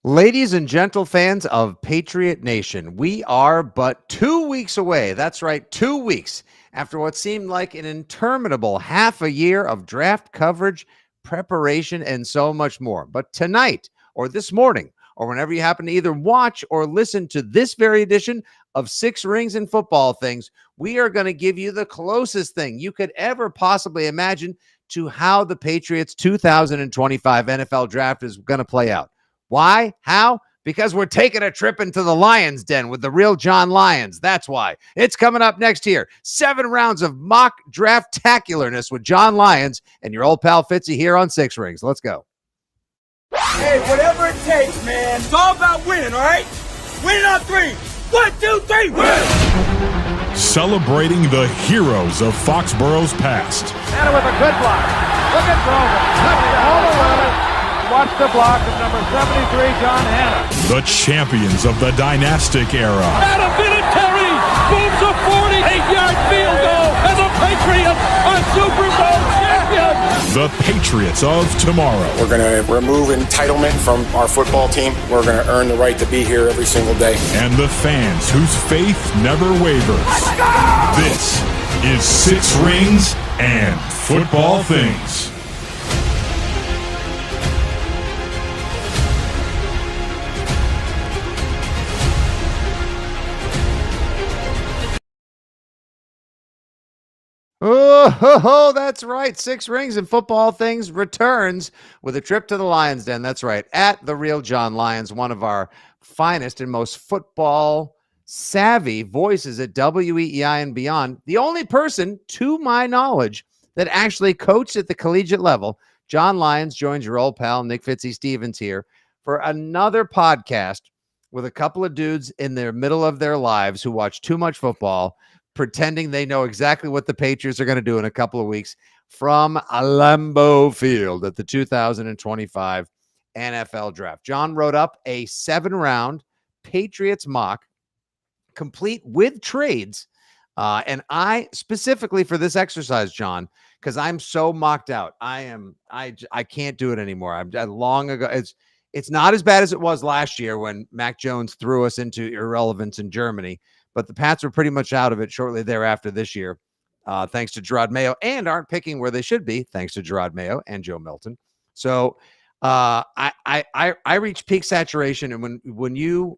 Ladies and gentle fans of Patriot Nation, we are but 2 weeks away. That's right, 2 weeks after what seemed like an interminable half a year of draft coverage, preparation, and so much more. But tonight, or this morning, or whenever you happen to either watch or listen to this very edition of Six Rings and Football Things, we are going to give you the closest thing you could ever possibly imagine to how the Patriots 2025 NFL draft is going to play out. Why? How? Because we're taking a trip into the Lions Den with the real Jon Lyons. That's why. It's coming up next here. 7 rounds of mock draft-tacularness with Jon Lyons and your old pal Fitzy here on Six Rings. Let's go. Hey, whatever it takes, man. It's all about winning, all right? Winning on 3. 1, 2, 3, win! Celebrating the heroes of Foxborough's past. And with a good block. Look at Grover. Touchdown. Watch the block of number 73, John Hanna. The champions of the dynastic era. Adam Vinatieri booms a 48-yard field goal, and the Patriots are Super Bowl champions. The Patriots of tomorrow. We're going to remove entitlement from our football team. We're going to earn the right to be here every single day. And the fans whose faith never wavers. This is Six Rings and Football Things. Oh, that's right. Six Rings and Football Things returns with a trip to the Lions Den. That's right. At the real Jon Lyons, one of our finest and most football savvy voices at WEEI and beyond. The only person, to my knowledge, that actually coached at the collegiate level. Jon Lyons joins your old pal Nick Fitzy Stevens here for another podcast with a couple of dudes in the middle of their lives who watch too much football, pretending they know exactly what the Patriots are going to do in a couple of weeks from Lambeau Field at the 2025 NFL Draft. John wrote up a 7-round Patriots mock, complete with trades. And I specifically for this exercise, John, because I'm so mocked out. I can't do it anymore. I'm long ago. It's not as bad as it was last year when Mac Jones threw us into irrelevance in Germany. But the Pats were pretty much out of it shortly thereafter this year, thanks to Gerard Mayo, and aren't picking where they should be, thanks to Gerard Mayo and Joe Milton. So I reached peak saturation, and when you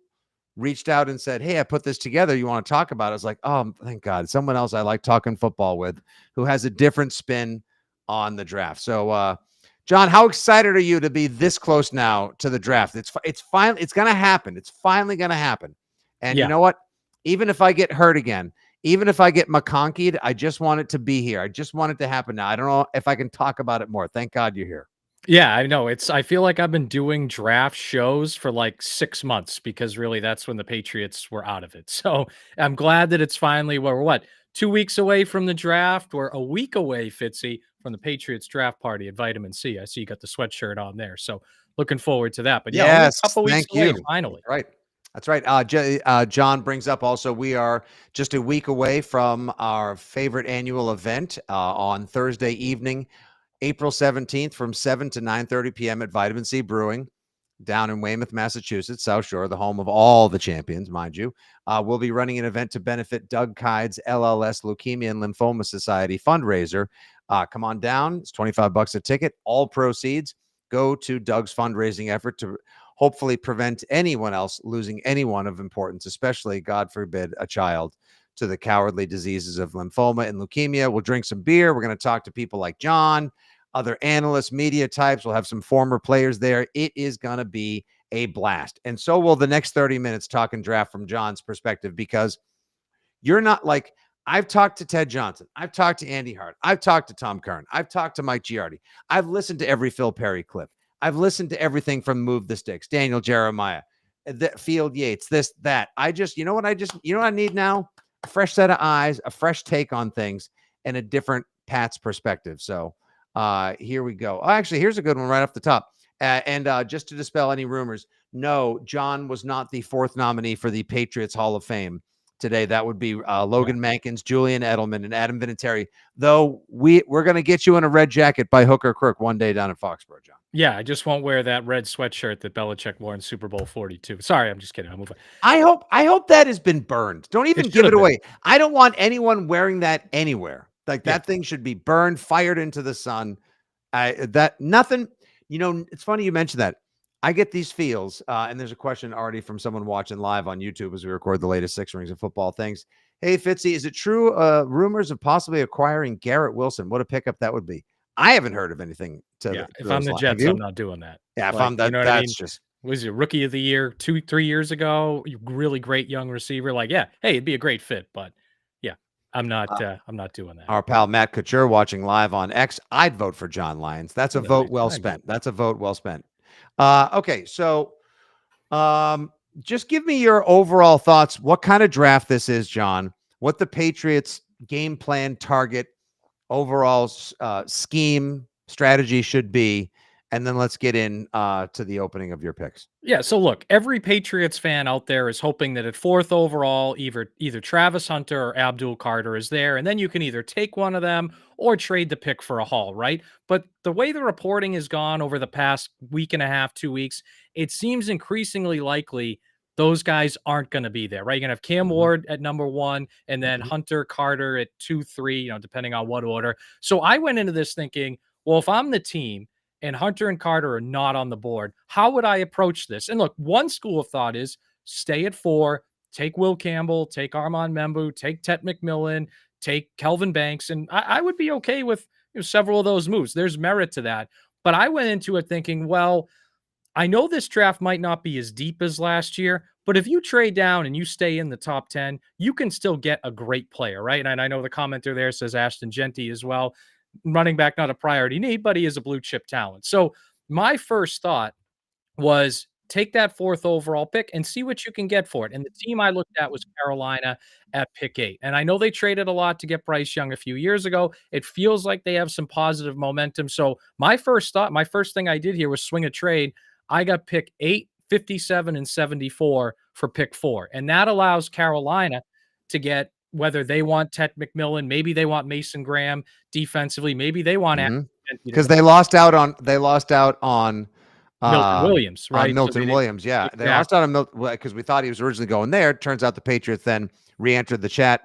reached out and said, "Hey, I put this together. You want to talk about it?" I was like, "Oh, thank God, someone else I like talking football with, who has a different spin on the draft." So, John, how excited are you to be this close now to the draft? It's finally going to happen. It's finally going to happen, and You know what? Even if I get hurt again, even if I get McConkeyed, I just want it to be here. I just want it to happen now. I don't know if I can talk about it more. Thank God you're here. Yeah, I know. I feel like I've been doing draft shows for like 6 months because really that's when the Patriots were out of it. So I'm glad that it's finally, we're 2 weeks away from the draft. We're a week away, Fitzy, from the Patriots draft party at Vitamin C. I see you got the sweatshirt on there. So looking forward to that. But yeah, yes, a couple weeks away, finally. Right. That's right. John brings up also we are just a week away from our favorite annual event on Thursday evening, April 17th from 7 to 9:30 p.m. at Vitamin C Brewing down in Weymouth, Massachusetts, South Shore, the home of all the champions, mind you. We'll be running an event to benefit Doug Kyde's LLS Leukemia and Lymphoma Society fundraiser. Come on down. It's $25 a ticket. All proceeds go to Doug's fundraising effort to hopefully prevent anyone else losing anyone of importance, especially, God forbid, a child, to the cowardly diseases of lymphoma and leukemia. We'll drink some beer. We're going to talk to people like John, other analysts, media types. We'll have some former players there. It is going to be a blast. And so will the next 30 minutes talking draft from John's perspective, because you're not like, I've talked to Ted Johnson. I've talked to Andy Hart. I've talked to Tom Curran. I've talked to Mike Giardi. I've listened to every Phil Perry clip. I've listened to everything from Move the Sticks, Daniel Jeremiah, Field Yates, this, that. You know what I need now? A fresh set of eyes, a fresh take on things, and a different Pat's perspective. So here we go. Oh, actually, here's a good one right off the top. And just to dispel any rumors, no, John was not the 4th nominee for the Patriots Hall of Fame today. That would be Logan Mankins, Julian Edelman, and Adam Vinatieri. Though we're going to get you in a red jacket by hook or crook one day down in Foxborough, John. Yeah, I just won't wear that red sweatshirt that Belichick wore in Super Bowl 42. Sorry, I'm just kidding. I'm moving. I hope that has been burned. Don't It even should give it have been. away. I don't want anyone wearing that anywhere. Like Yeah. that thing should be burned, fired into the sun. That nothing. It's funny you mentioned that. I get these feels, and there's a question already from someone watching live on YouTube as we record the latest Six Rings of Football things. Hey, Fitzy, is it true? Rumors of possibly acquiring Garrett Wilson. What a pickup that would be. I haven't heard of anything Yeah. to If I'm those the lines. Have Jets, I'm you? not doing that. Yeah, if Like, I'm you that, know what I that's mean? just Was your rookie of the year 2-3 years ago? Really great young receiver. Like, yeah, hey, it'd be a great fit, but yeah, I'm not doing that. our pal Matt Couture watching live on X. I'd vote for Jon Lyons. That's a Nice. vote well I agree. spent. That's a vote well spent. Okay, so just give me your overall thoughts. What kind of draft this is, John? What the Patriots game plan, target, overall scheme, strategy should be, and then let's get in to the opening of your picks. Yeah, so look, every Patriots fan out there is hoping that at 4th overall, either Travis Hunter or Abdul Carter is there, and then you can either take one of them or trade the pick for a haul, right? But the way the reporting has gone over the past week and a half, 2 weeks, it seems increasingly likely those guys aren't going to be there, right? You're going to have Cam Mhm. Ward at number 1 and then Mhm. Hunter Carter at 2, 3, depending on what order. So I went into this thinking, well, if I'm the team and Hunter and Carter are not on the board, how would I approach this? And look, one school of thought is stay at 4, take Will Campbell, take Armand Membu, take Tet McMillan, take Kelvin Banks, and I would be okay with several of those moves. There's merit to that. But I went into it thinking, well, I know this draft might not be as deep as last year, but if you trade down and you stay in the top 10, you can still get a great player, right? And I know the commenter there says Ashton Genty as well. Running back, not a priority need, but he is a blue chip talent. So my first thought was take that 4th overall pick and see what you can get for it. And the team I looked at was Carolina at pick 8. And I know they traded a lot to get Bryce Young a few years ago. It feels like they have some positive momentum. So my first thing I did here was swing a trade. I got pick 8, 57, and 74 for pick 4. And that allows Carolina to get whether they want Ted McMillan, maybe they want Mason Graham defensively, maybe they want Because they lost out on Milton Williams, right? So Milton Williams. Yeah, they lost out on Milton because we thought he was originally going there. Turns out the Patriots then re-entered the chat,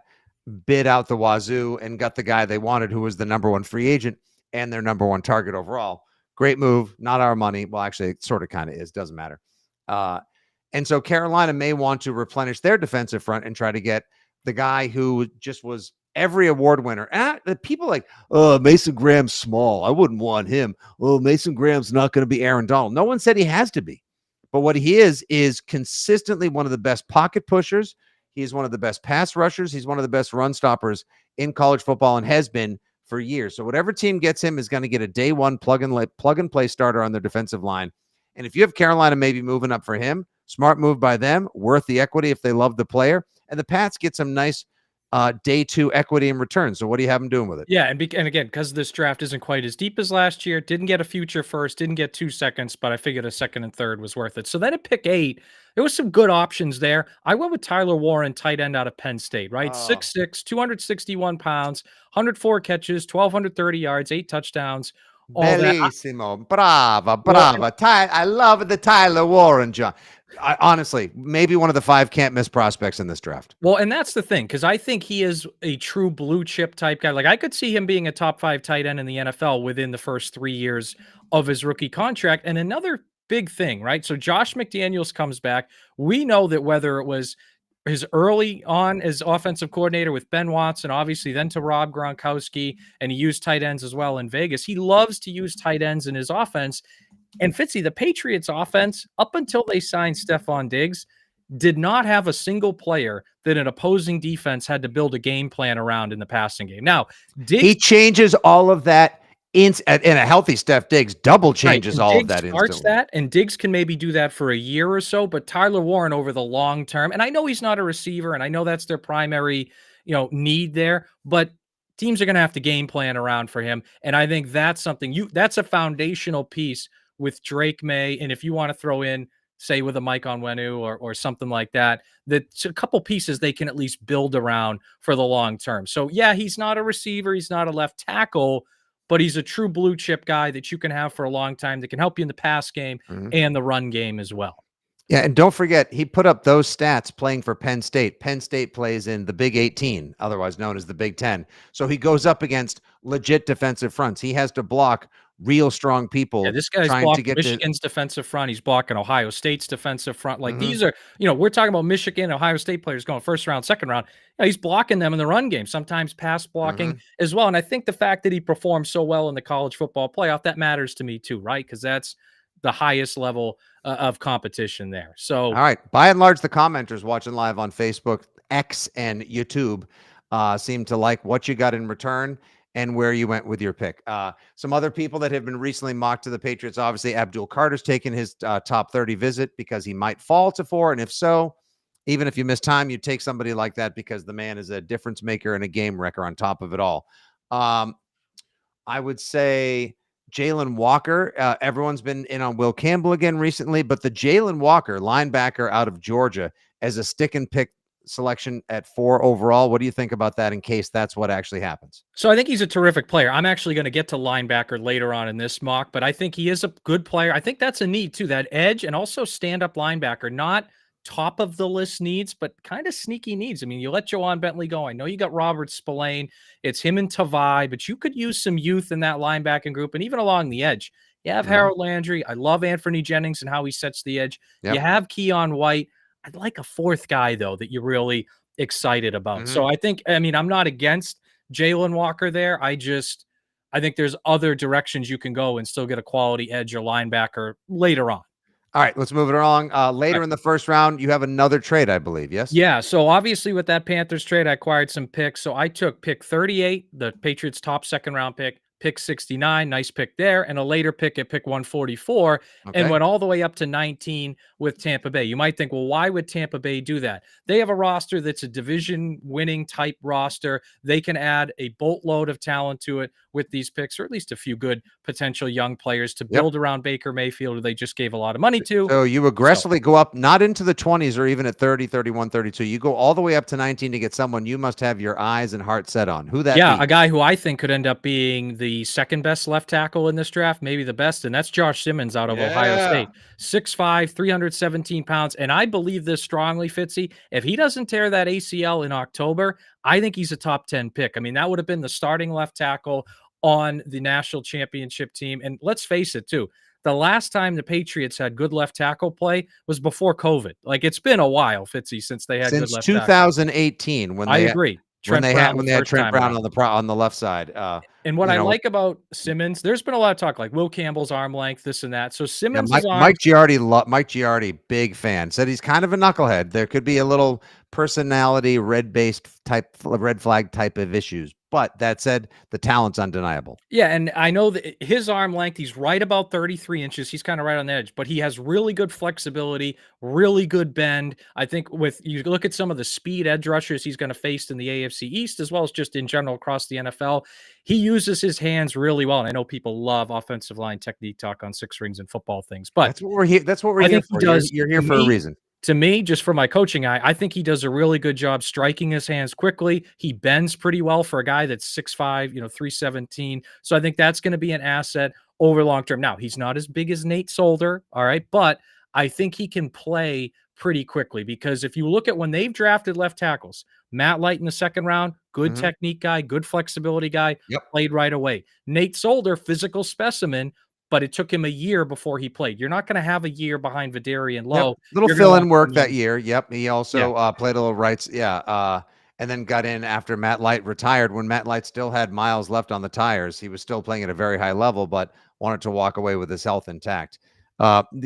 bid out the wazoo, and got the guy they wanted, who was the number 1 free agent and their number 1 target overall. Great move, not our money. Well, actually, it sort of kind of is. Doesn't matter. And so Carolina may want to replenish their defensive front and try to get the guy who just was every award winner. And the people like, oh, Mason Graham's small. I wouldn't want him. Oh, Mason Graham's not going to be Aaron Donald. No one said he has to be. But what he is consistently one of the best pocket pushers. He's one of the best pass rushers. He's one of the best run stoppers in college football and has been for years. So whatever team gets him is going to get a day 1 plug and play starter on their defensive line. And if you have Carolina maybe moving up for him, smart move by them, worth the equity if they love the player. And the Pats get some nice day 2 equity in return. So what do you have them doing with it? Yeah, and again, because this draft isn't quite as deep as last year, didn't get a future first, didn't get 2 seconds, but I figured a second and third was worth it. So then at pick 8, there was some good options there. I went with Tyler Warren, tight end out of Penn State, right? 6'6", 261 pounds, 104 catches, 1,230 yards, 8 touchdowns. All that. Bellissimo. Brava. I love the Tyler Warren, John. Honestly, maybe one of the 5 can't miss prospects in this draft. Well, and that's the thing, because I think he is a true blue chip type guy. Like I could see him being a top 5 tight end in the NFL within the first 3 years of his rookie contract. And another big thing, right? So Josh McDaniels comes back. We know that whether it was his early on as offensive coordinator with Ben Watson, obviously then to Rob Gronkowski, and he used tight ends as well in Vegas. He loves to use tight ends in his offense. And Fitzy, the Patriots offense, up until they signed Stephon Diggs, did not have a single player that an opposing defense had to build a game plan around in the passing game. Now, he changes all of that in a healthy Steph Diggs, double changes all of that starts instantly. that, and Diggs can maybe do that for a year or so, but Tyler Warren over the long term, and I know he's not a receiver, and I know that's their primary, need there, but teams are going to have to game plan around for him, and I think that's something that's a foundational piece with Drake May, and if you want to throw in, say, with a Mike Onwenu or something like that, that's a couple pieces they can at least build around for the long term. So, yeah, he's not a receiver. He's not a left tackle, but he's a true blue chip guy that you can have for a long time that can help you in the pass game and the run game as well. Yeah, and don't forget, he put up those stats playing for Penn State. Penn State plays in the Big 18, otherwise known as the Big 10. So he goes up against legit defensive fronts. He has to block real strong people. Yeah, this guy's trying to blocking get Michigan's defensive front. He's blocking Ohio State's defensive front. Like Mhm. these are, we're talking about Michigan, Ohio State players going first round, second round. He's blocking them in the run game, sometimes pass blocking as well. And I think the fact that he performed so well in the college football playoff, that matters to me too, right? Because that's the highest level of competition there. So, all right. By and large, the commenters watching live on Facebook, X, and YouTube seem to like what you got in return and where you went with your pick. Some other people that have been recently mocked to the Patriots, obviously, Abdul Carter's taken his top 30 visit because he might fall to 4. And if so, even if you miss time, you take somebody like that because the man is a difference maker and a game wrecker on top of it all. I would say Jalen Walker. Everyone's been in on Will Campbell again recently, but the Jalen Walker, linebacker out of Georgia, as a stick and pick selection at 4 overall. What do you think about that in case that's what actually happens? So I think he's a terrific player. I'm actually going to get to linebacker later on in this mock, but I think he is a good player. I think that's a need too, that edge and also stand-up linebacker, not top of the list needs, but kind of sneaky needs. I mean, you let Joanne Bentley go. I know you got Robert Spillane. It's him and Tavai, but you could use some youth in that linebacking group and even along the edge. You have Harold Landry. I love Anthony Jennings and how he sets the edge. You have Keon White. I'd like a 4th guy, though, that you're really excited about. So I think, I'm not against Jalen Walker there. I think there's other directions you can go and still get a quality edge or linebacker later on. All right, let's move it along. Later in the first round, you have another trade, I believe. Yes. Yeah. So obviously with that Panthers trade, I acquired some picks. So I took pick 38, the Patriots' top second round pick, pick 69, nice pick there, and a later pick at pick 144, and went all the way up to 19 with Tampa Bay. You might think, well, why would Tampa Bay do that? They have a roster that's a division winning type roster. They can add a boatload of talent to it with these picks, or at least a few good potential young players to build around Baker Mayfield, who they just gave a lot of money to. So you aggressively go up, not into the 20s or even at 30, 31, 32. You go all the way up to 19 to get someone you must have your eyes and heart set on. Who that be? A guy who I think could end up being the second best left tackle in this draft, maybe the best, and that's Josh Simmons out of Ohio State. 6'5", 317 pounds, and I believe this strongly, Fitzy. If he doesn't tear that ACL in October, I think he's a top 10 pick. I mean, that would have been the starting left tackle on the national championship team. And let's face it, too. The last time the Patriots had good left tackle play was before COVID. Like, it's been a while, Fitzy, since they had good left tackle. 2018, when I agree. When they had Trent Brown on the left side. And what I like about Simmons, there's been a lot of talk like Will Campbell's arm length, this and that. So Simmons, Mike Giardi, big fan, said he's kind of a knucklehead. There could be a little personality red flag type of issues. But that said, the talent's undeniable. Yeah, and I know that his arm length, he's right about 33 inches. He's kind of right on the edge, but he has really good flexibility, really good bend. I think with you look at some of the speed edge rushers he's going to face in the AFC East, as well as just in general across the NFL, he uses his hands really well. And I know people love offensive line technique talk on Six Rings and Football things, but that's what we're here. That's what we're here for. You're here for a reason. To me, just for my coaching eye, I think he does a really good job striking his hands quickly. He bends pretty well for a guy that's 6'5", 317. So I think that's going to be an asset over long term. Now, he's not as big as Nate Solder, all right, but I think he can play pretty quickly because if you look at when they've drafted left tackles, Matt Light in the second round, good technique guy, good flexibility guy, played right away. Nate Solder, physical specimen, but it took him a year before he played. You're not going to have a year behind Vidarian Lowe. Little fill-in work that year. He also played a little rights. And then got in after Matt Light retired. When Matt Light still had miles left on the tires, he was still playing at a very high level, but wanted to walk away with his health intact.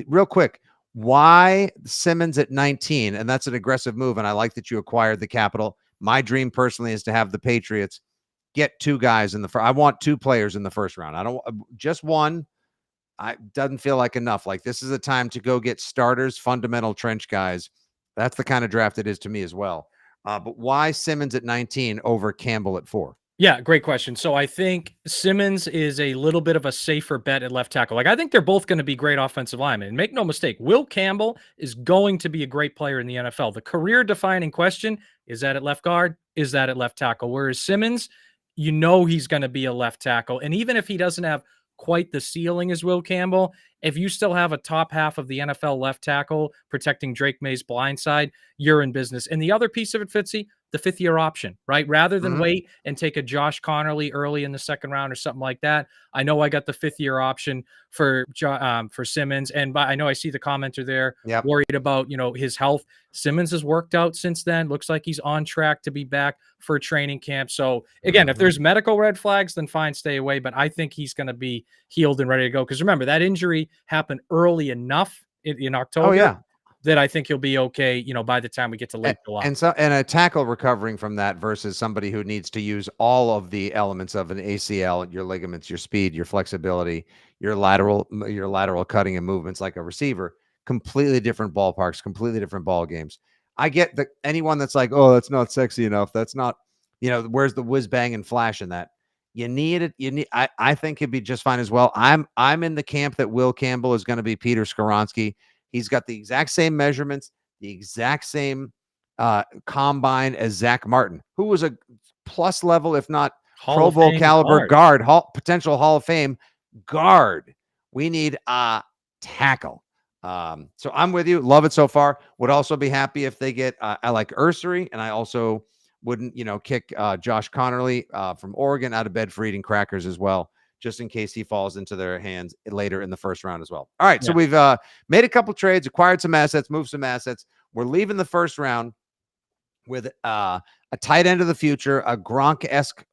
Real quick, why Simmons at 19? And that's an aggressive move, and I like that you acquired the capital. My dream personally is to have the Patriots get 2 guys in the first. I want 2 players in the first round. I don't just one. Doesn't feel like enough. Like this is a time to go get starters, fundamental trench guys. That's the kind of draft it is to me as well. But why Simmons at 19 over Campbell at 4? Yeah, great question. So I think Simmons is a little bit of a safer bet at left tackle. Like I think they're both going to be great offensive linemen. And make no mistake, Will Campbell is going to be a great player in the NFL. The career-defining question is that at left guard, is that at left tackle? Whereas Simmons, you know he's going to be a left tackle. And even if he doesn't have quite the ceiling as Will Campbell, if you still have a top half of the NFL left tackle protecting Drake May's blind side, you're in business. And the other piece of it, Fitzy, the fifth-year option, right? Rather than wait and take a Josh Connerly early in the second round or something like that, I know I got the fifth-year option for Simmons, and I know I see the commenter there worried about his health. Simmons has worked out since then. Looks like he's on track to be back for training camp. So again, if there's medical red flags, then fine, stay away. But I think he's going to be healed and ready to go. Because remember, that injury happened early enough in October that I think he'll be okay, by the time we get to late July. And a tackle recovering from that versus somebody who needs to use all of the elements of an ACL, your ligaments, your speed, your flexibility, your lateral cutting and movements like a receiver, completely different ballparks, completely different ball games. I get that anyone that's like, oh, that's not sexy enough. That's not, where's the whiz bang and flash in that? You need it. I think he'd be just fine as well. I'm in the camp that Will Campbell is going to be Peter Skoronski. He's got the exact same measurements, the exact same combine as Zach Martin, who was a plus level, if not Pro Bowl caliber guard, potential Hall of Fame guard. We need a tackle. So I'm with you. Love it so far. Would also be happy if they get, I like Ursery, and I also wouldn't, kick Josh Connerly from Oregon out of bed for eating crackers as well, just in case he falls into their hands later in the first round as well. All right. So we've made a couple trades, acquired some assets, moved some assets. We're leaving the first round with a tight end of the future, a Gronk-esque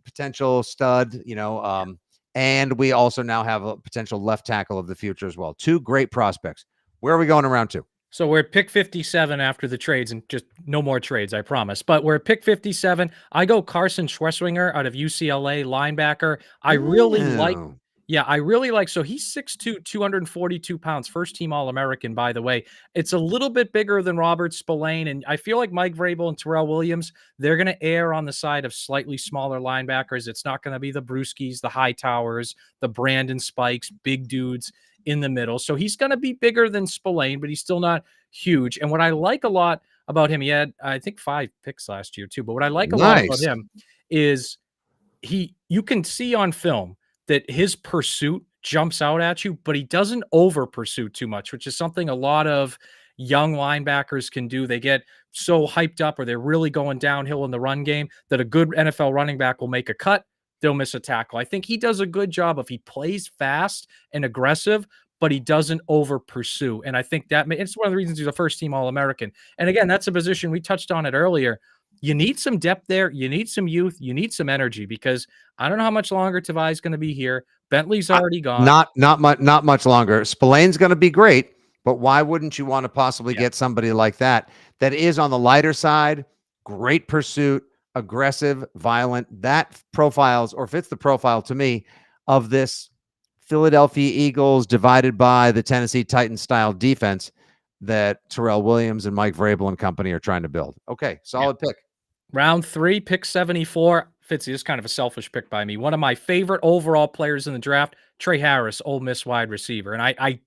potential stud, and we also now have a potential left tackle of the future as well. Two great prospects. Where are we going in round two? So we're at pick 57 after the trades, and just no more trades, I promise. But we're at pick 57. I go Carson Schweswinger out of UCLA, linebacker. I really like, so he's 6'2", 242 pounds, first team All-American, by the way. It's a little bit bigger than Robert Spillane, and I feel like Mike Vrabel and Terrell Williams, they're going to err on the side of slightly smaller linebackers. It's not going to be the Brewskis, the Hightowers, the Brandon Spikes, big dudes in the middle. So he's going to be bigger than Spillane, but he's still not huge. And what I like a lot about him, he had, I think, 5 picks last year too, but what I like a lot about him is you can see on film that his pursuit jumps out at you, but he doesn't over pursue too much, which is something a lot of young linebackers can do. They get so hyped up, or they're really going downhill in the run game, that a good NFL running back will make a cut, they'll miss a tackle. I think he does a good job if he plays fast and aggressive, but he doesn't over pursue. And I think it's one of the reasons he's a first team All-American. And again, that's a position, we touched on it earlier. You need some depth there. You need some youth. You need some energy, because I don't know how much longer Tavai's going to be here. Bentley's already gone. Not much longer. Spillane's going to be great, but why wouldn't you want to possibly get somebody like that is on the lighter side, great pursuit, aggressive, violent, that profiles or fits the profile to me of this Philadelphia Eagles divided by the Tennessee Titans style defense that Terrell Williams and Mike Vrabel and company are trying to build. Okay, solid pick. Round 3, pick 74. Fitzy, this is kind of a selfish pick by me. One of my favorite overall players in the draft, Trey Harris, Ole Miss wide receiver. And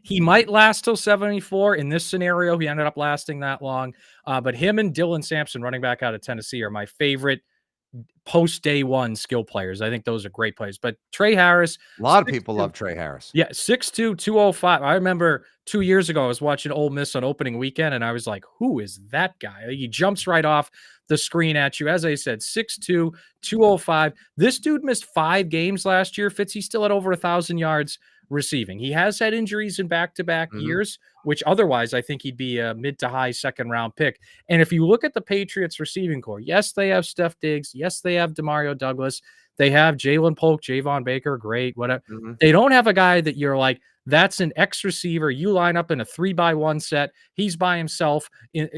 he might last till 74. In this scenario, he ended up lasting that long. But him and Dylan Sampson, running back out of Tennessee, are my favorite post day one skill players. I think those are great players. But Trey Harris, a lot of people love Trey Harris. Yeah, 6'2", 205. I remember 2 years ago, I was watching Ole Miss on opening weekend, and I was like, who is that guy? He jumps right off the screen at you. As I said, 6'2", 205. This dude missed 5 games last year. Fitz, he still had over 1,000 yards receiving. He has had injuries in back-to-back years, which otherwise I think he'd be a mid to high second round pick. And if you look at the Patriots receiving core, yes, they have Steph Diggs. Yes, they have Demario Douglas. They have Jalen Polk, Javon Baker. Great. Whatever. They don't have a guy that you're like, that's an X receiver. You line up in a 3-by-1 set. He's by himself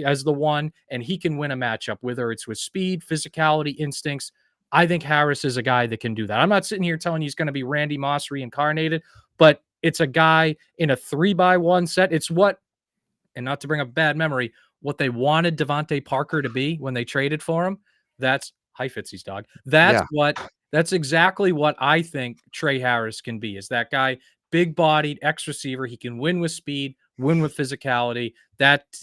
as the one, and he can win a matchup, whether it's with speed, physicality, instincts. I think Harris is a guy that can do that. I'm not sitting here telling you he's going to be Randy Moss reincarnated, but it's a guy in a 3-by-1 set. It's what, and not to bring up bad memory, what they wanted Devontae Parker to be when they traded for him. That's Fitzy's dog. That's exactly what I think Trey Harris can be, is that guy, big-bodied X receiver. He can win with speed, win with physicality.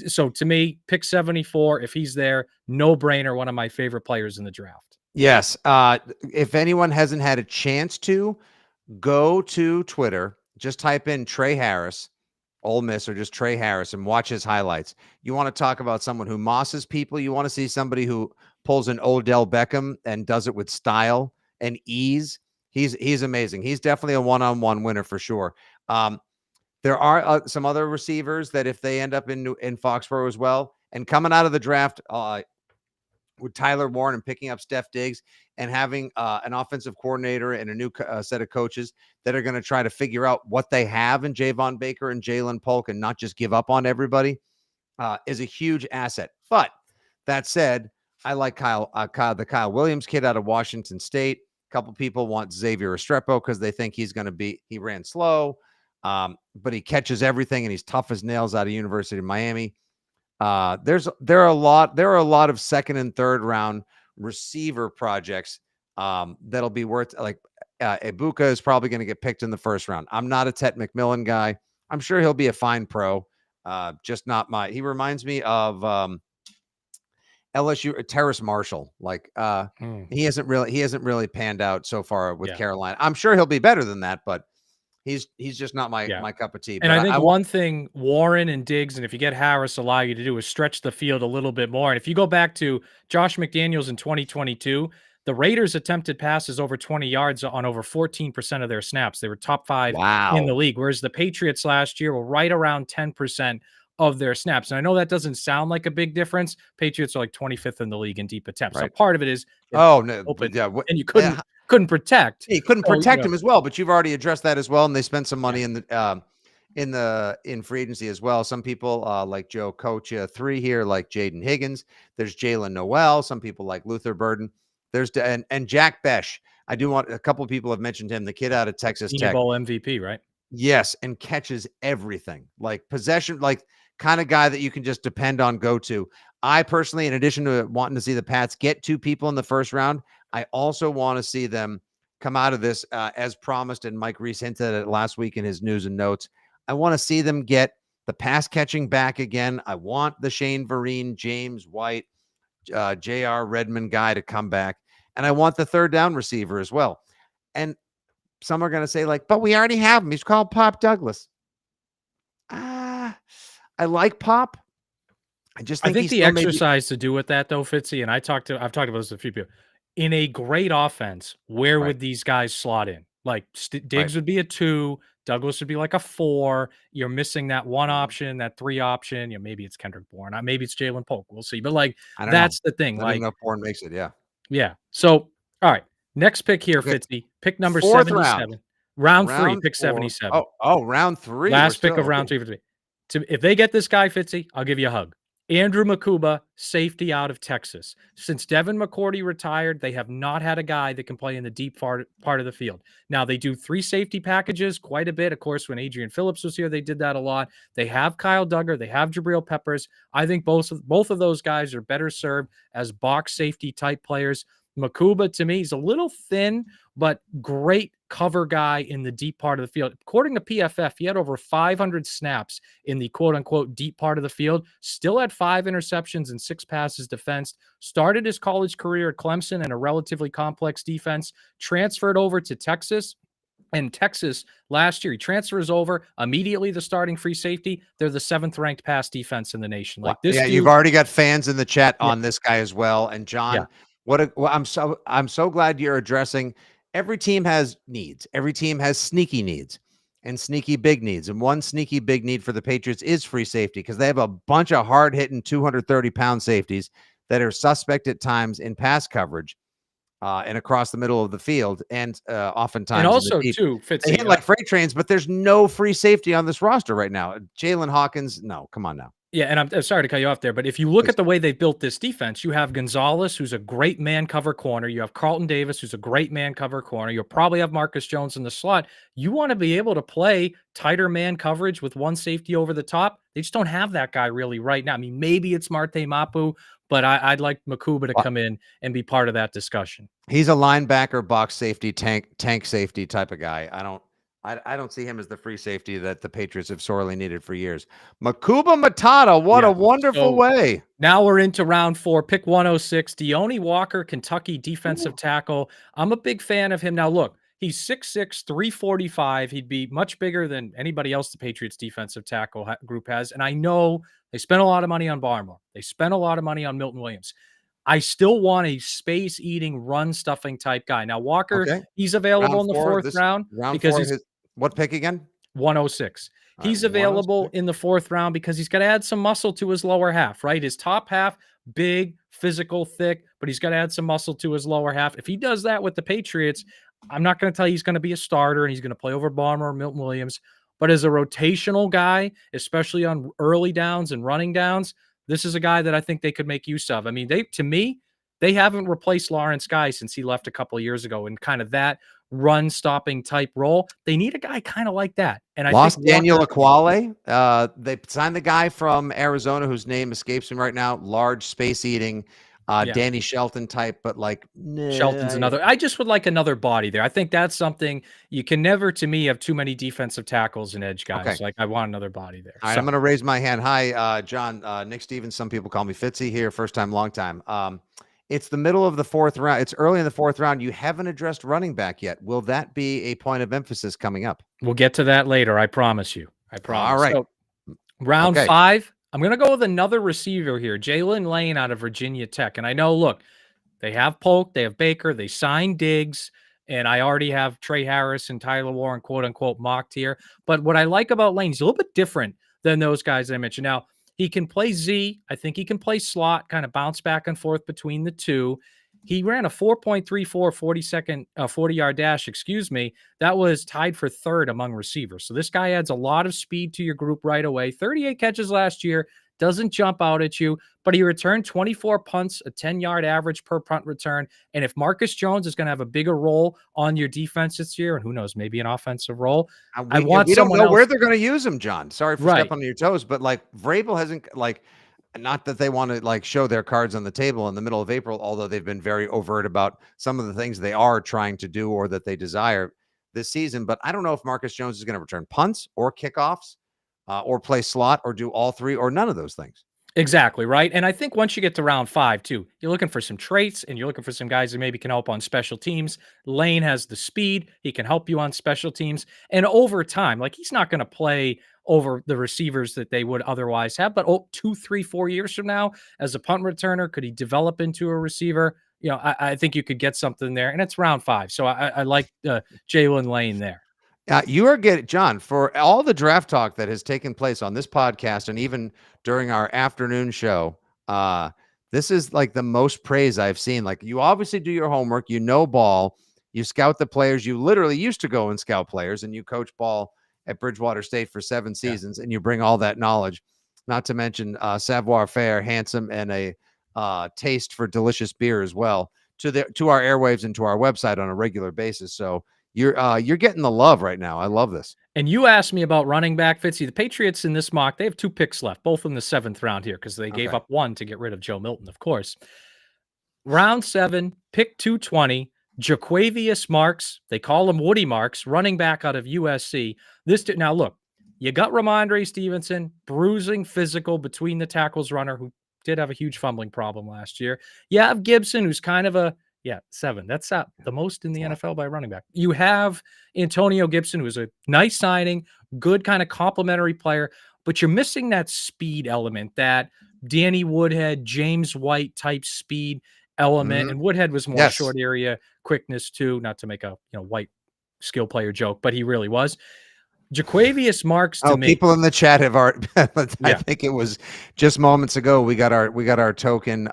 So to me, pick 74. If he's there, no brainer. One of my favorite players in the draft. Yes. If anyone hasn't had a chance to, go to Twitter, just type in Trey Harris, Ole Miss, or just Trey Harris, and watch his highlights. You want to talk about someone who mosses people. You want to see somebody who pulls an Odell Beckham and does it with style and ease. He's amazing. He's definitely a one-on-one winner for sure. There are some other receivers that if they end up in Foxborough as well, and coming out of the draft, with Tyler Warren and picking up Steph Diggs and having an offensive coordinator and a new set of coaches that are going to try to figure out what they have in Javon Baker and Jalen Polk and not just give up on everybody is a huge asset. But that said, I like the Kyle Williams kid out of Washington State. A couple people want Xavier Restrepo because they think he ran slow, but he catches everything and he's tough as nails out of University of Miami. There are a lot of second and third round receiver projects that'll be worth, like Ibuka is probably going to get picked in the first round. I'm not a Tet McMillan guy. I'm sure he'll be a fine pro. Just not he reminds me of LSU Terrace Marshall. Like he hasn't really panned out so far with Carolina. I'm sure he'll be better than that, but he's just not my cup of tea. And I think one thing Warren and Diggs, and if you get Harris, allow you to do is stretch the field a little bit more. And if you go back to Josh McDaniels in 2022, the Raiders attempted passes over 20 yards on over 14% of their snaps. They were top 5 in the league, whereas the Patriots last year were right around 10% of their snaps. And I know that doesn't sound like a big difference. Patriots are like 25th in the league in deep attempts. So part of it is and you couldn't protect. He couldn't protect him as well, but you've already addressed that as well. And they spent some money in free agency as well. Some people like Joe Cocha 3 here, like Jaden Higgins. There's Jalen Noel. Some people like Luther Burden. There's and Jack Besh. I do want a couple of people have mentioned him, the kid out of Texas Tech. Bowl MVP, right? Yes, and catches everything. Like possession, like kind of guy that you can just depend on, go to. I personally, in addition to wanting to see the Pats get 2 people in the first round, I also want to see them come out of this as promised, and Mike Reese hinted at it last week in his news and notes. I want to see them get the pass catching back again. I want the Shane Vereen, James White, J.R. Redmond guy to come back, and I want the third down receiver as well. And some are going to say, like, but we already have him. He's called Pop Douglas. I like Pop. I think the exercise to do with that, though, Fitzy, and I've talked about this with a few people. In a great offense, where would these guys slot in? Like Diggs would be a 2, Douglas would be like a 4. You're missing that 1 option, that 3 option. Maybe it's Kendrick Bourne, maybe it's Jalen Polk. We'll see. But like that's the thing. I don't know if Bourne makes it. Yeah. So all right, next pick here, Fitzy. Pick number 77. Round 3, pick 77. Oh, round 3. Last pick of round 3 for 3. If they get this guy, Fitzy, I'll give you a hug. Andrew Makuba, safety out of Texas. Since Devin McCourty retired, they have not had a guy that can play in the deep part of the field. Now, they do 3 safety packages quite a bit. Of course, when Adrian Phillips was here, they did that a lot. They have Kyle Duggar. They have Jabril Peppers. I think both of those guys are better served as box safety type players. Makuba, to me, is a little thin, but great cover guy in the deep part of the field. According to PFF, he had over 500 snaps in the quote-unquote deep part of the field, still had 5 interceptions and 6 passes defensed, started his college career at Clemson in a relatively complex defense, transferred over to Texas. And Texas last year, he transfers over immediately. The starting free safety, they're the 7th ranked pass defense in the nation. Like this, you've already got fans in the chat on this guy as well. And John, I'm so glad you're addressing. Every team has needs. Every team has sneaky needs and sneaky big needs. And one sneaky big need for the Patriots is free safety, because they have a bunch of hard-hitting 230-pound safeties that are suspect at times in pass coverage and across the middle of the field, and oftentimes. And also, too, Fitzy, they hit like freight trains, but there's no free safety on this roster right now. Jalen Hawkins, no, come on now. Yeah, and I'm sorry to cut you off there, but if you look at the way they've built this defense, you have Gonzalez, who's a great man cover corner. You have Carlton Davis, who's a great man cover corner. You'll probably have Marcus Jones in the slot. You want to be able to play tighter man coverage with one safety over the top. They just don't have that guy really right now. I mean, maybe it's Marte Mapu, but I'd like Makuba to come in and be part of that discussion. He's a linebacker, box safety, tank safety type of guy. I don't see him as the free safety that the Patriots have sorely needed for years. Makuba Matata, what a wonderful way. Now we're into round 4, pick 106. Deone Walker, Kentucky defensive tackle. I'm a big fan of him. Now, look, he's 6'6", 345. He'd be much bigger than anybody else the Patriots defensive tackle group has. And I know they spent a lot of money on Barmore. They spent a lot of money on Milton Williams. I still want a space-eating, run-stuffing type guy. Now, Walker, he's available in the 4th round. Because he's what pick again? 106. He's available in the 4th round because he's got to add some muscle to his lower half, right? His top half, big, physical, thick, but he's got to add some muscle to his lower half. If he does that with the Patriots, I'm not going to tell you he's going to be a starter and he's going to play over Barmer or Milton Williams. But as a rotational guy, especially on early downs and running downs, this is a guy that I think they could make use of. I mean, they haven't replaced Lawrence Guy since he left a couple of years ago in kind of that run stopping type role. They need a guy kind of like that. And I lost think Daniel Akwale. They signed the guy from Arizona whose name escapes me right now. Large space eating, Danny Shelton type, but like Shelton's another. I just would like another body there. I think that's something you can never, to me, have too many defensive tackles and edge guys. Okay. Like I want another body there. All right, I'm going to raise my hand. Hi, John. Nick Stevens. Some people call me Fitzy here. First time, long time. It's the middle of the 4th round. It's early in the 4th round. You haven't addressed running back yet. Will that be a point of emphasis coming up? We'll get to that later. I promise you. I promise. All right. So, round 5, I'm going to go with another receiver here, Jon Lyons out of Virginia Tech. And I know, look, they have Polk, they have Baker, they signed Diggs, and I already have Trey Harris and Tyler Warren, quote unquote, mocked here. But what I like about Lane, he's a little bit different than those guys I mentioned. Now, he can play Z. I think he can play slot, kind of bounce back and forth between the two. He ran a 4.34 40-yard dash, That was tied for 3rd among receivers. So this guy adds a lot of speed to your group right away. 38 catches last year, doesn't jump out at you, but he returned 24 punts, a 10-yard average per punt return. And if Marcus Jones is going to have a bigger role on your defense this year, and who knows, maybe an offensive role, we don't know where they're going to use him, John. Sorry for stepping on your toes, but like Vrabel hasn't not that they want to show their cards on the table in the middle of April, although they've been very overt about some of the things they are trying to do or that they desire this season. But I don't know if Marcus Jones is going to return punts or kickoffs or play slot or do all three or none of those things. Exactly, right? And I think once you get to round 5, too, you're looking for some traits and you're looking for some guys that maybe can help on special teams. Lane has the speed. He can help you on special teams. And over time, he's not going to play over the receivers that they would otherwise have. But 2, 3, 4 years from now, as a punt returner, could he develop into a receiver? I think you could get something there. And it's round 5. So I like Jon Lyons there. You are getting, John, for all the draft talk that has taken place on this podcast and even during our afternoon show, this is the most praise I've seen. You obviously do your homework, ball, you scout the players. You literally used to go and scout players, and you coach ball at Bridgewater State for 7 seasons, and you bring all that knowledge, not to mention savoir-faire, handsome, and a taste for delicious beer as well to our airwaves and to our website on a regular basis. So you're getting the love right now. I love this. And you asked me about running back, Fitzy. The Patriots in this mock, they have 2 picks left, both in the 7th round here because they gave up 1 to get rid of Joe Milton, of course. Round 7, pick 220, Jaquavius Marks. They call him Woody Marks, running back out of USC. Now, look, you got Ramondre Stevenson, bruising physical between the tackles runner who did have a huge fumbling problem last year. You have Gibson, who's kind of 7. That's the most in the NFL by running back. You have Antonio Gibson, who's a nice signing, good kind of complimentary player, but you're missing that speed element, that Danny Woodhead, James White type speed element. Mm-hmm. And Woodhead was more short area quickness too, not to make a White skill player joke, but he really was. Jaquavius Marks to me. People in the chat have already. I think it was just moments ago. We got our token.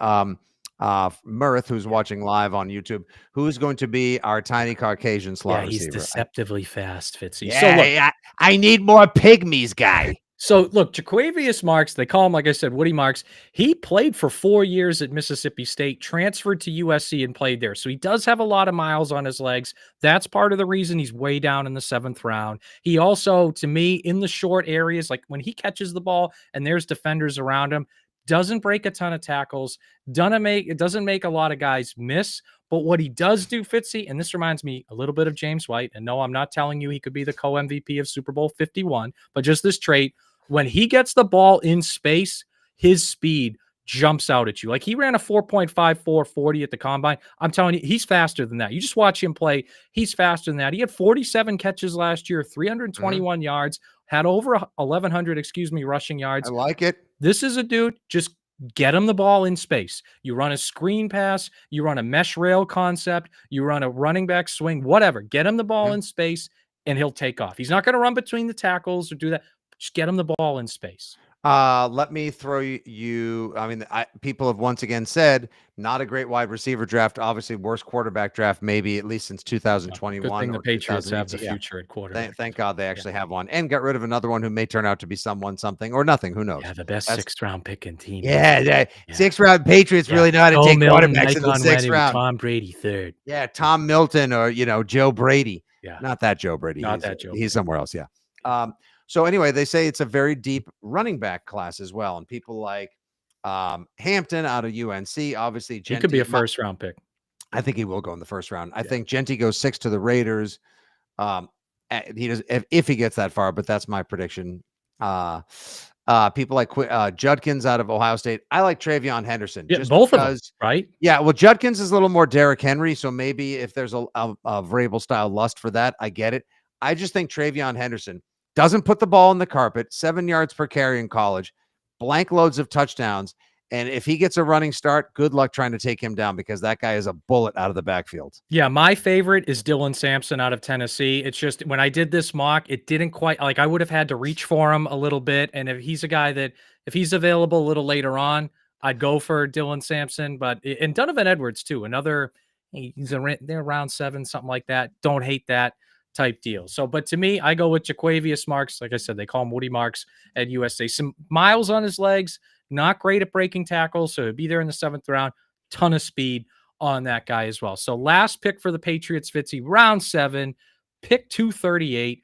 Mirth, who's watching live on YouTube, who's going to be our tiny Caucasian slot receiver. He's deceptively fast, Fitzy. Yeah, so look, I need more pygmies, guy. So look, Jaquavius Marks, they call him, like I said, Woody Marks. He played for 4 years at Mississippi State, transferred to USC and played there. So he does have a lot of miles on his legs. That's part of the reason he's way down in the 7th round. He also, to me, in the short areas, like when he catches the ball and there's defenders around him, doesn't break a ton of tackles, doesn't make a lot of guys miss, But what he does do, Fitzy, and this reminds me a little bit of James White. And no, I'm not telling you he could be the co-MVP of Super Bowl 51, but just this trait. When he gets the ball in space, his speed jumps out at you. Like he ran a 4.54 40 at the combine. I'm telling you, he's faster than that. You just watch him play. He's faster than that. He had 47 catches last year, 321 yards, had over 1,100, rushing yards. I like it. This is a dude, just get him the ball in space. You run a screen pass, you run a mesh rail concept, you run a running back swing, whatever. Get him the ball in space and he'll take off. He's not going to run between the tackles or do that. Just get him the ball in space. Let me throw you. I mean, people have once again said not a great wide receiver draft. Obviously, worst quarterback draft, maybe at least since 2021. Good thing the Patriots have the 2018. future at quarterback. Thank God they actually have one, and got rid of another one who may turn out to be something or nothing. Who knows? Yeah, the best 6th round pick in team. Yeah. 6th round Patriots really know how to take quarterbacks in the 6th round. Tom Brady 3rd. Yeah, Tom Milton or Joe Brady. Yeah, not that Joe Brady. He's somewhere else. Yeah. So anyway, they say it's a very deep running back class as well. And people like Hampton out of UNC, obviously. He could be a 1st round pick. I think he will go in the 1st round. I think Genty goes 6 to the Raiders. He does if he gets that far, but that's my prediction. People like Judkins out of Ohio State. I like Travion Henderson. Yeah, both of them, right? Yeah, well, Judkins is a little more Derrick Henry, so maybe if there's a Vrabel style lust for that, I get it. I just think Travion Henderson doesn't put the ball in the carpet, 7 yards per carry in college, blank loads of touchdowns. And if he gets a running start, good luck trying to take him down because that guy is a bullet out of the backfield. Yeah, my favorite is Dylan Sampson out of Tennessee. It's just when I did this mock, it didn't quite like I would have had to reach for him a little bit. And if he's a guy that if he's available a little later on, I'd go for Dylan Sampson. And Donovan Edwards too, they're around 7, something like that. Don't hate that type deal. So, but to me, I go with Jaquavius Marks. Like I said, they call him Woody Marks at USA. Some miles on his legs, not great at breaking tackles. So he'll be there in the 7th round. Ton of speed on that guy as well. So last pick for the Patriots, Fitzy, round 7, pick 238.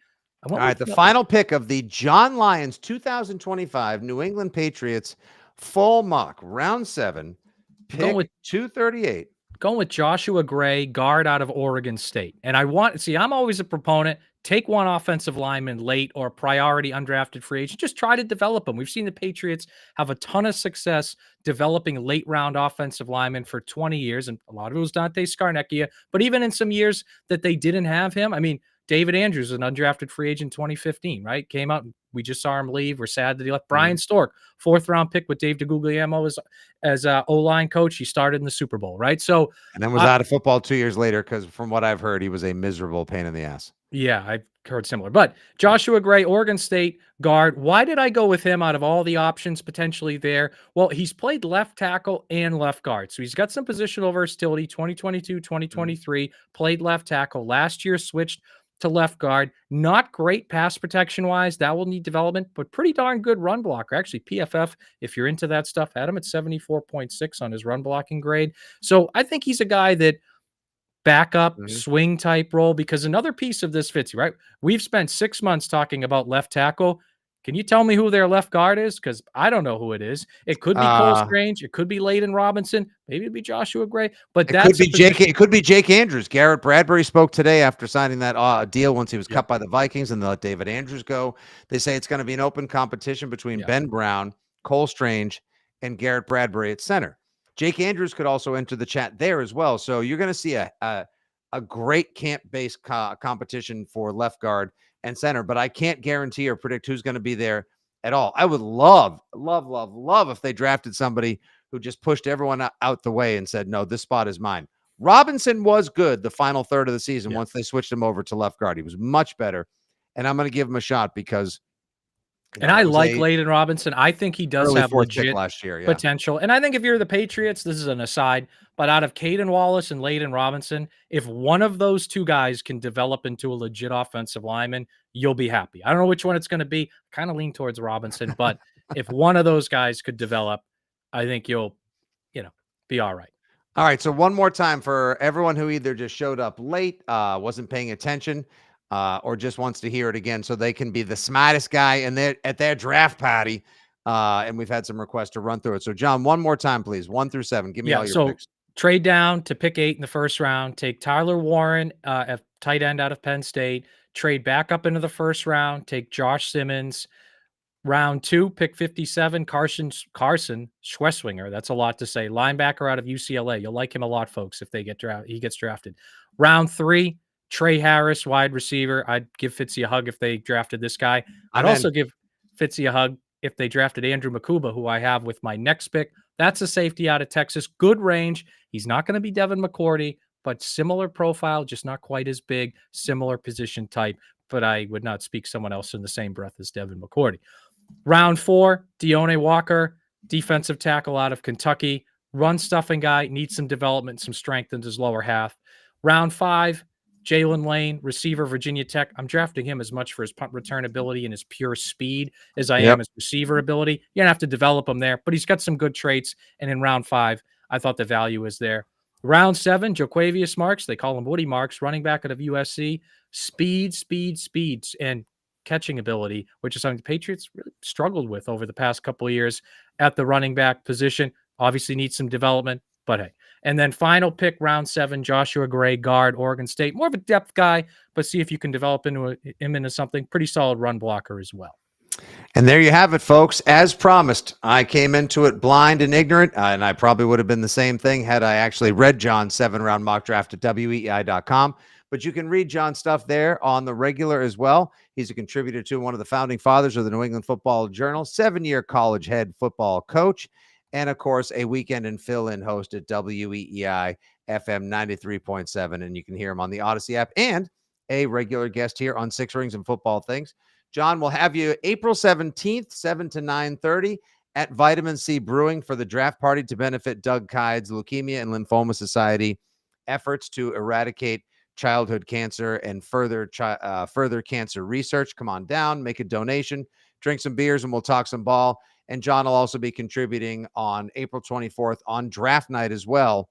All right, the final pick of the Jon Lyons 2025 New England Patriots full mock, round 7, pick 238. Going with Joshua Gray, guard out of Oregon State. And I'm always a proponent. Take one offensive lineman late or priority undrafted free agent. Just try to develop them. We've seen the Patriots have a ton of success developing late round offensive linemen for 20 years. And a lot of it was Dante Scarnecchia. But even in some years that they didn't have him, I mean, David Andrews, an undrafted free agent in 2015, right? Came out and we just saw him leave. We're sad that he left. Brian Stork, 4th round pick with Dave DeGuglielmo as O-line coach. He started in the Super Bowl, right? So, and then was out of football 2 years later because from what I've heard, he was a miserable pain in the ass. Yeah, I've heard similar. But Joshua Gray, Oregon State guard. Why did I go with him out of all the options potentially there? Well, he's played left tackle and left guard. So he's got some positional versatility. 2022, 2023, played left tackle. Last year switched to left guard. Not great pass protection wise. That will need development, but pretty darn good run blocker. Actually, PFF, if you're into that stuff, had him at 74.6 on his run blocking grade. So I think he's a guy that backup swing type role, because another piece of this fits you, right? We've spent 6 months talking about left tackle. Can you tell me who their left guard is? Because I don't know who it is. It could be Cole Strange. It could be Layden Robinson. Maybe it'd be Joshua Gray. But it could be Jake Andrews. Garrett Bradbury spoke today after signing that deal once he was cut by the Vikings, and they let David Andrews go. They say it's going to be an open competition between Ben Brown, Cole Strange, and Garrett Bradbury at center. Jake Andrews could also enter the chat there as well. So you're going to see a great camp-based competition for left guard and center, but I can't guarantee or predict who's going to be there at all. I would love if they drafted somebody who just pushed everyone out the way and said, no, this spot is mine. Robinson was good the final third of the season once they switched him over to left guard. He was much better, and I'm going to give him a shot because I like Layden Robinson. I think he does have legit last year, potential. And I think if you're the Patriots, this is an aside, but out of Caden Wallace and Layden Robinson, if one of those two guys can develop into a legit offensive lineman, you'll be happy. I don't know which one it's going to be. Kind of lean towards Robinson, but if one of those guys could develop, I think you'll, be all right. All right. So one more time for everyone who either just showed up late, wasn't paying attention, or just wants to hear it again so they can be the smartest guy at their draft party. And we've had some requests to run through it. So, John, one more time, please. 1 through 7. Give me all your picks. Trade down to pick 8 in the first round. Take Tyler Warren, at tight end out of Penn State. Trade back up into the first round. Take Josh Simmons. Round 2, pick 57, Carson Schweswinger. That's a lot to say. Linebacker out of UCLA. You'll like him a lot, folks, if he gets drafted. Round 3, Trey Harris, wide receiver. I'd give Fitzy a hug if they drafted this guy. I'd also give Fitzy a hug if they drafted Andrew Makuba, who I have with my next pick. That's a safety out of Texas. Good range. He's not going to be Devin McCourty, but similar profile, just not quite as big, similar position type. But I would not speak someone else in the same breath as Devin McCourty. Round 4, Deone Walker, defensive tackle out of Kentucky, run stuffing guy, needs some development, some strength in his lower half. Round 5, Jalen Lane, receiver, Virginia Tech. I'm drafting him as much for his punt return ability and his pure speed as I am his receiver ability. You're going to have to develop him there, but he's got some good traits. And in round 5, I thought the value was there. Round 7, Joquavius Marks. They call him Woody Marks, running back out of USC. Speed, and catching ability, which is something the Patriots really struggled with over the past couple of years at the running back position. Obviously needs some development, but hey. And then final pick, round 7, Joshua Gray, guard, Oregon State. More of a depth guy, but see if you can develop him into something. Pretty solid run blocker as well. And there you have it, folks. As promised, I came into it blind and ignorant, and I probably would have been the same thing had I actually read John's 7-round mock draft at WEEI.com. But you can read John's stuff there on the regular as well. He's a contributor to one of the founding fathers of the New England Football Journal, 7-year college head football coach, and, of course, a weekend and fill-in host at WEEI FM 93.7. And you can hear him on the Odyssey app and a regular guest here on Six Rings and Football Things. John, we'll have you April 17th, 7 to 9:30 at Vitamin C Brewing for the draft party to benefit Doug Kyde's Leukemia and Lymphoma Society efforts to eradicate childhood cancer and further cancer research. Come on down, make a donation, drink some beers, and we'll talk some ball. And John will also be contributing on April 24th on draft night as well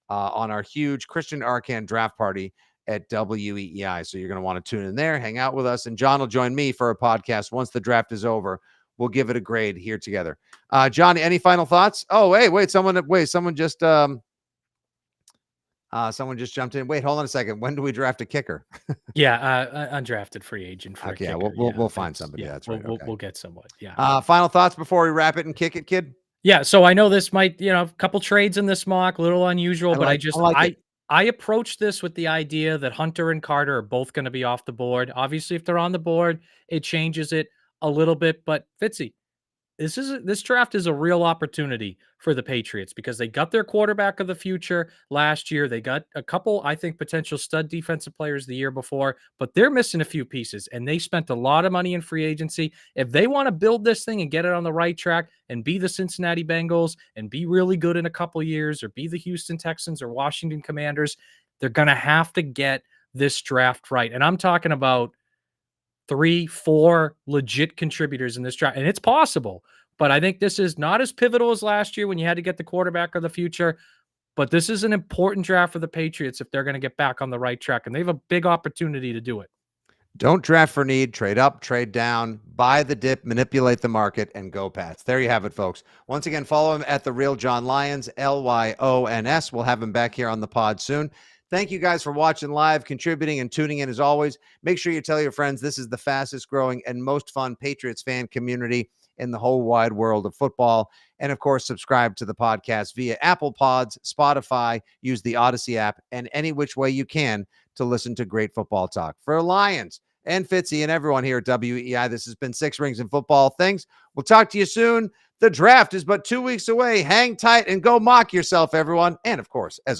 on our huge Christian Arcan draft party at WEEI. So you're going to want to tune in there, hang out with us, and John will join me for a podcast once the draft is over. We'll give it a grade here together. John, any final thoughts? Oh, wait, someone just jumped in. Wait, hold on a second. When do we draft a kicker? Undrafted free agent for a kicker. We'll find somebody. Yeah, that's right. We'll get someone. Yeah. Final thoughts before we wrap it and kick it, kid? Yeah. So I know this might, a couple trades in this mock, a little unusual, but I approached this with the idea that Hunter and Carter are both going to be off the board. Obviously, if they're on the board, it changes it a little bit. But Fitzy, this draft is a real opportunity for the Patriots because they got their quarterback of the future last year. They got a couple, I think, potential stud defensive players the year before, but they're missing a few pieces, and they spent a lot of money in free agency. If they want to build this thing and get it on the right track and be the Cincinnati Bengals and be really good in a couple years or be the Houston Texans or Washington Commanders, they're going to have to get this draft right. And I'm talking about 3-4 legit contributors in this draft. And it's possible, but I think this is not as pivotal as last year when you had to get the quarterback of the future. But this is an important draft for the Patriots if they're going to get back on the right track. And they have a big opportunity to do it. Don't draft for need, trade up, trade down, buy the dip, manipulate the market, and go Pats. There you have it, folks. Once again, follow him at The Real Jon Lyons, Lyons. We'll have him back here on the pod soon. Thank you guys for watching live, contributing, and tuning in as always. Make sure you tell your friends this is the fastest growing and most fun Patriots fan community in the whole wide world of football. And of course, subscribe to the podcast via Apple Pods, Spotify, use the Odyssey app, and any which way you can to listen to great football talk. For Lyons and Fitzy and everyone here at WEEI, this has been Six Rings and Football Things. We'll talk to you soon. The draft is but 2 weeks away. Hang tight and go mock yourself, everyone. And of course, as always,